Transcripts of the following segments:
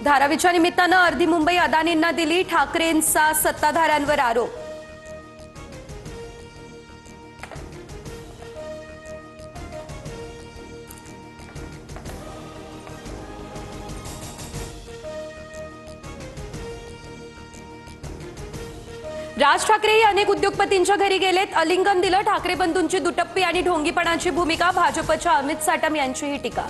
धारावीच्या निमित्तानं अर्धी मुंबई अदानींना दिली, ठाकरेंचा सत्ताधाऱ्यांवर आरोप। राज ठाकरेही अनेक उद्योगपतींच्या घरी गेलेत, आलिंगन दिलं। ठाकरे बंधूंची दुटप्पी आणि ढोंगीपणाची भूमिका, भाजपच्या अमित साटम यांचीही टीका।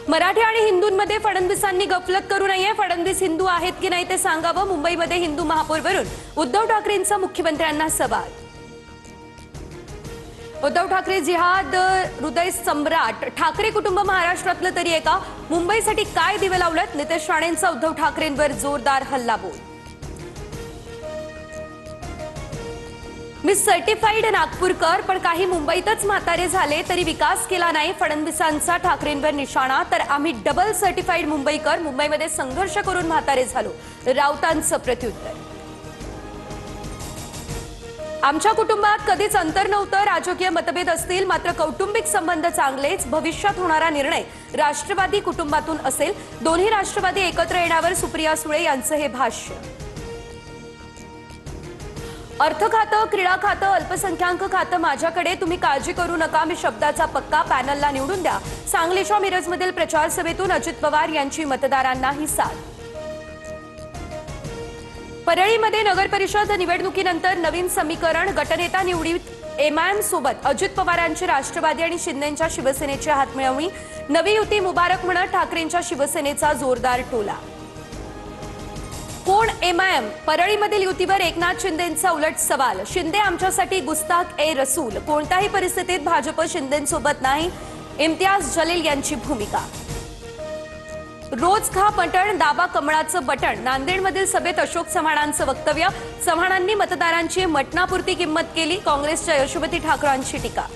मराठी आणि हिंदूंमध्ये फडणवीसांनी गफलत करू नये, फडणवीस हिंदू आहेत की नाही ते सांगावं। मुंबईमध्ये हिंदू महापौरवरून उद्धव ठाकरेंचा मुख्यमंत्र्यांना सवाल। उद्धव ठाकरे जिहाद हृदय सम्राट, ठाकरे कुटुंब महाराष्ट्रातलं तरी एका, मुंबईसाठी काय दिवे लावलेत? नितेश राणेंचा उद्धव ठाकरेंवर जोरदार हल्लाबोल। मी सर्टिफाईड नागपूरकर, पण काही मुंबईतच म्हातारे झाले तरी विकास केला नाही, फडणवीसांचा ठाकरेंवर निशाणा। तर आम्ही डबल सर्टिफाईड मुंबईकर, मुंबईमध्ये संघर्ष करून म्हातारे झालो, राऊतांचं प्रत्युत्तर। आमच्या कुटुंबात कधीच अंतर नव्हतं, राजकीय मतभेद असतील मात्र कौटुंबिक संबंध चांगलेच, भविष्यात होणारा निर्णय राष्ट्रवादी कुटुंबातून असेल। दोन्ही राष्ट्रवादी एकत्र येण्यावर सुप्रिया सुळे यांचं हे भाष्य। अर्थ खातं, क्रीडा खातं, अल्पसंख्याक खातं माझ्याकडे, तुम्ही काळजी करू नका, मी शब्दाचा पक्का, पॅनलला निवडून द्या। सांगलीच्या मिरजमधील प्रचार सभेतून अजित पवार यांची मतदारांना ही साथ। परळीमध्ये नगर परिषद निवडणुकीनंतर नवीन समीकरण, गटनेता निवडीत एमआयएम सोबत अजित पवारांची राष्ट्रवादी आणि शिंदेंच्या शिवसेनेची हातमिळवणी, नवी युती मुबारक म्हणत ठाकरेंच्या शिवसेनेचा जोरदार टोला। कोण एमआयएम? परळीमधील युतीवर एकनाथ शिंदेंचा उलट सवाल, शिंदे आमच्यासाठी गुस्ताख ए रसूल, कोणत्याही परिस्थितीत भाजप शिंदेंसोबत नाही, इम्तियाज जलील यांची भूमिका। रोज खा मटण, दाबा कमळाचं बटण, नांदेडमधील सभेत अशोक चव्हाणांचं वक्तव्य, चव्हाणांनी मतदारांची मटणापुरती किंमत केली, काँग्रेसच्या यशोमती ठाकरेंची टीका।